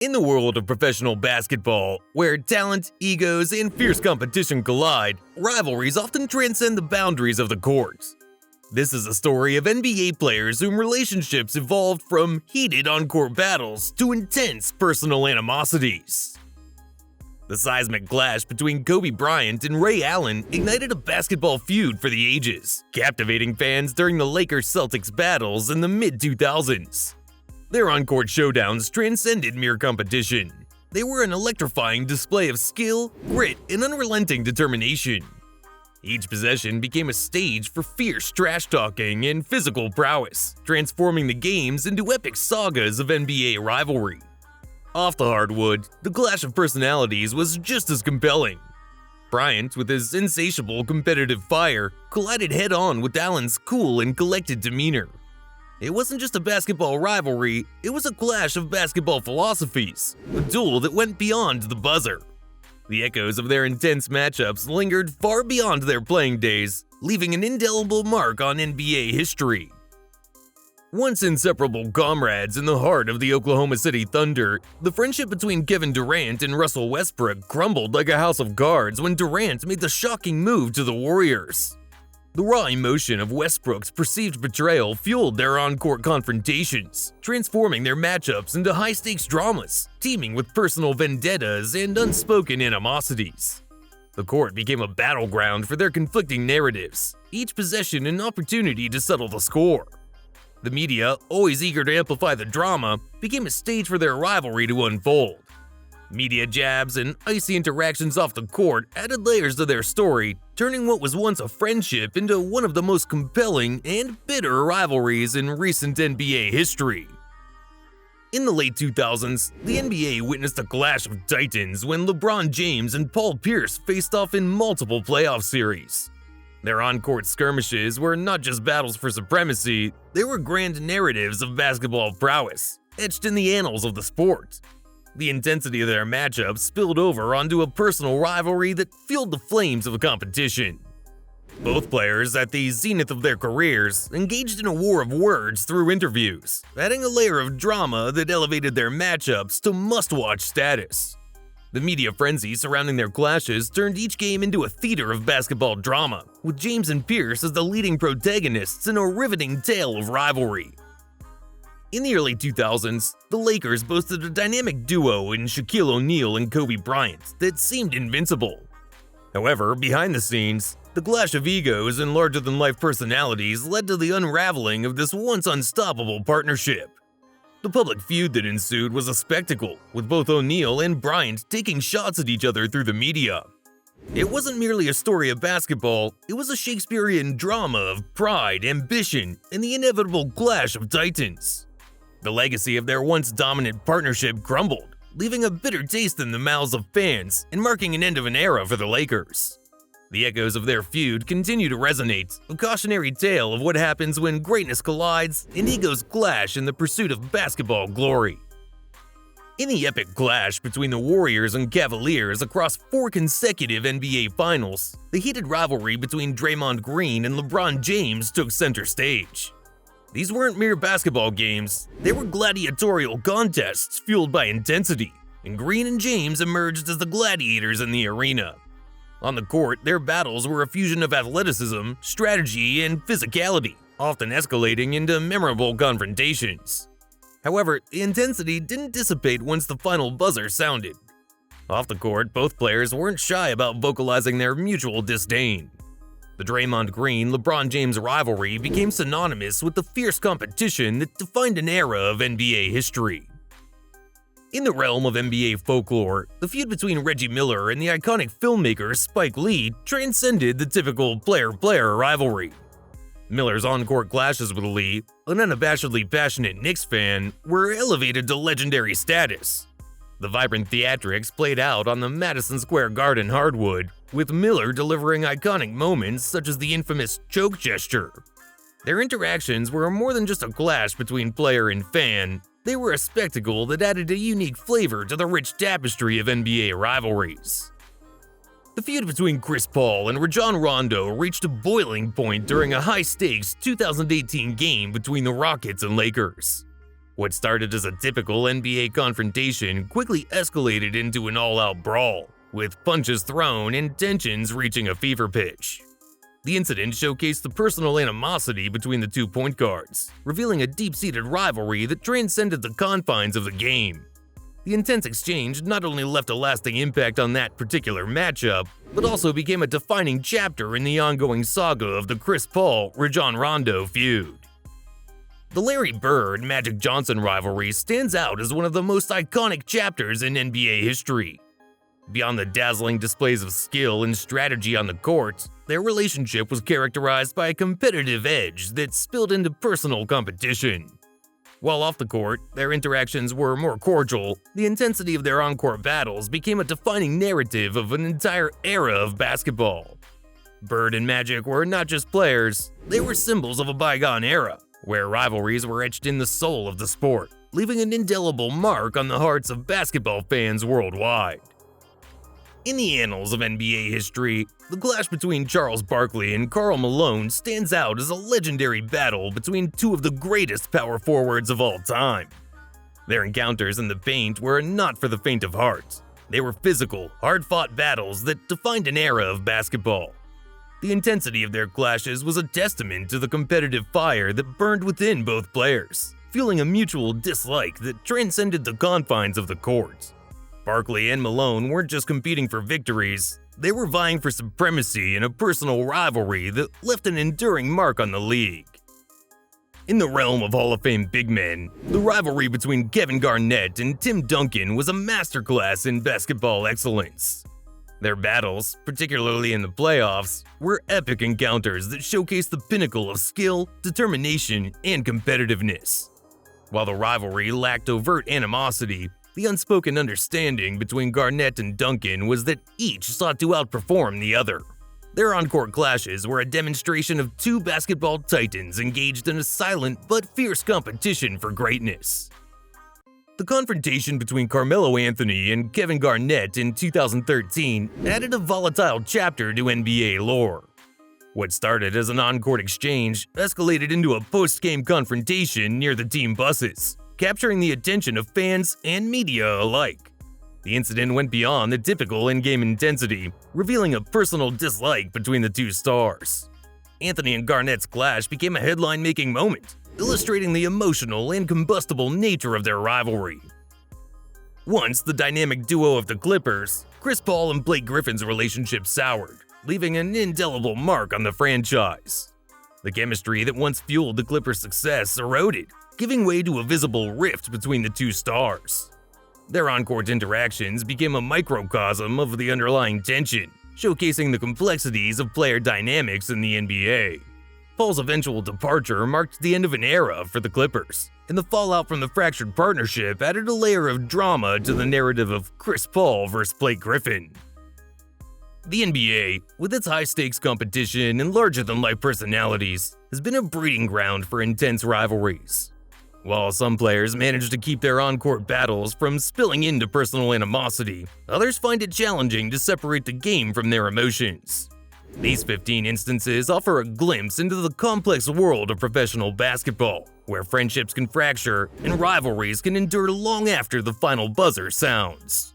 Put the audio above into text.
In the world of professional basketball, where talent, egos, and fierce competition collide, rivalries often transcend the boundaries of the court. This is a story of NBA players whose relationships evolved from heated on-court battles to intense personal animosities. The seismic clash between Kobe Bryant and Ray Allen ignited a basketball feud for the ages, captivating fans during the Lakers-Celtics battles in the mid-2000s. Their on-court showdowns transcended mere competition. They were an electrifying display of skill, grit, and unrelenting determination. Each possession became a stage for fierce trash-talking and physical prowess, transforming the games into epic sagas of NBA rivalry. Off the hardwood, the clash of personalities was just as compelling. Bryant, with his insatiable competitive fire, collided head-on with Allen's cool and collected demeanor. It wasn't just a basketball rivalry, it was a clash of basketball philosophies, a duel that went beyond the buzzer. The echoes of their intense matchups lingered far beyond their playing days, leaving an indelible mark on NBA history. Once inseparable comrades in the heart of the Oklahoma City Thunder, the friendship between Kevin Durant and Russell Westbrook crumbled like a house of cards when Durant made the shocking move to the Warriors. The raw emotion of Westbrook's perceived betrayal fueled their on-court confrontations, transforming their matchups into high-stakes dramas, teeming with personal vendettas and unspoken animosities. The court became a battleground for their conflicting narratives, each possession an opportunity to settle the score. The media, always eager to amplify the drama, became a stage for their rivalry to unfold. Media jabs and icy interactions off the court added layers to their story, turning what was once a friendship into one of the most compelling and bitter rivalries in recent NBA history. In the late 2000s, the NBA witnessed a clash of titans when LeBron James and Paul Pierce faced off in multiple playoff series. Their on-court skirmishes were not just battles for supremacy, they were grand narratives of basketball prowess, etched in the annals of the sport. The intensity of their matchups spilled over onto a personal rivalry that fueled the flames of competition. Both players, at the zenith of their careers, engaged in a war of words through interviews, adding a layer of drama that elevated their matchups to must-watch status. The media frenzy surrounding their clashes turned each game into a theater of basketball drama, with James and Pierce as the leading protagonists in a riveting tale of rivalry. In the early 2000s, the Lakers boasted a dynamic duo in Shaquille O'Neal and Kobe Bryant that seemed invincible. However, behind the scenes, the clash of egos and larger-than-life personalities led to the unraveling of this once unstoppable partnership. The public feud that ensued was a spectacle, with both O'Neal and Bryant taking shots at each other through the media. It wasn't merely a story of basketball, it was a Shakespearean drama of pride, ambition, and the inevitable clash of titans. The legacy of their once dominant partnership crumbled, leaving a bitter taste in the mouths of fans and marking an end of an era for the Lakers. The echoes of their feud continue to resonate, a cautionary tale of what happens when greatness collides and egos clash in the pursuit of basketball glory. In the epic clash between the Warriors and Cavaliers across 4 consecutive NBA Finals, the heated rivalry between Draymond Green and LeBron James took center stage. These weren't mere basketball games, they were gladiatorial contests fueled by intensity, and Green and James emerged as the gladiators in the arena. On the court, their battles were a fusion of athleticism, strategy, and physicality, often escalating into memorable confrontations. However, the intensity didn't dissipate once the final buzzer sounded. Off the court, both players weren't shy about vocalizing their mutual disdain. The Draymond Green-LeBron James rivalry became synonymous with the fierce competition that defined an era of NBA history. In the realm of NBA folklore, the feud between Reggie Miller and the iconic filmmaker Spike Lee transcended the typical player-player rivalry. Miller's on-court clashes with Lee, an unabashedly passionate Knicks fan, were elevated to legendary status. The vibrant theatrics played out on the Madison Square Garden hardwood, with Miller delivering iconic moments such as the infamous choke gesture. Their interactions were more than just a clash between player and fan, they were a spectacle that added a unique flavor to the rich tapestry of NBA rivalries. The feud between Chris Paul and Rajon Rondo reached a boiling point during a high-stakes 2018 game between the Rockets and Lakers. What started as a typical NBA confrontation quickly escalated into an all-out brawl, with punches thrown and tensions reaching a fever pitch. The incident showcased the personal animosity between the two point guards, revealing a deep-seated rivalry that transcended the confines of the game. The intense exchange not only left a lasting impact on that particular matchup, but also became a defining chapter in the ongoing saga of the Chris Paul-Rajon Rondo feud. The Larry Bird-Magic Johnson rivalry stands out as one of the most iconic chapters in NBA history. Beyond the dazzling displays of skill and strategy on the court, their relationship was characterized by a competitive edge that spilled into personal competition. While off the court, their interactions were more cordial, the intensity of their on-court battles became a defining narrative of an entire era of basketball. Bird and Magic were not just players, they were symbols of a bygone era, where rivalries were etched in the soul of the sport, leaving an indelible mark on the hearts of basketball fans worldwide. In the annals of NBA history, the clash between Charles Barkley and Karl Malone stands out as a legendary battle between two of the greatest power forwards of all time. Their encounters in the paint were not for the faint of heart. They were physical, hard-fought battles that defined an era of basketball. The intensity of their clashes was a testament to the competitive fire that burned within both players, fueling a mutual dislike that transcended the confines of the court. Barkley and Malone weren't just competing for victories, they were vying for supremacy in a personal rivalry that left an enduring mark on the league. In the realm of Hall of Fame big men, the rivalry between Kevin Garnett and Tim Duncan was a masterclass in basketball excellence. Their battles, particularly in the playoffs, were epic encounters that showcased the pinnacle of skill, determination, and competitiveness. While the rivalry lacked overt animosity, the unspoken understanding between Garnett and Duncan was that each sought to outperform the other. Their on-court clashes were a demonstration of two basketball titans engaged in a silent but fierce competition for greatness. The confrontation between Carmelo Anthony and Kevin Garnett in 2013 added a volatile chapter to NBA lore. What started as an on-court exchange escalated into a post-game confrontation near the team buses, capturing the attention of fans and media alike. The incident went beyond the typical in-game intensity, revealing a personal dislike between the two stars. Anthony and Garnett's clash became a headline-making moment, illustrating the emotional and combustible nature of their rivalry. Once the dynamic duo of the Clippers, Chris Paul and Blake Griffin's relationship soured, leaving an indelible mark on the franchise. The chemistry that once fueled the Clippers' success eroded, giving way to a visible rift between the two stars. Their on-court interactions became a microcosm of the underlying tension, showcasing the complexities of player dynamics in the NBA. Paul's eventual departure marked the end of an era for the Clippers, and the fallout from the fractured partnership added a layer of drama to the narrative of Chris Paul versus Blake Griffin. The NBA, with its high-stakes competition and larger-than-life personalities, has been a breeding ground for intense rivalries. While some players manage to keep their on-court battles from spilling into personal animosity, others find it challenging to separate the game from their emotions. These 15 instances offer a glimpse into the complex world of professional basketball, where friendships can fracture and rivalries can endure long after the final buzzer sounds.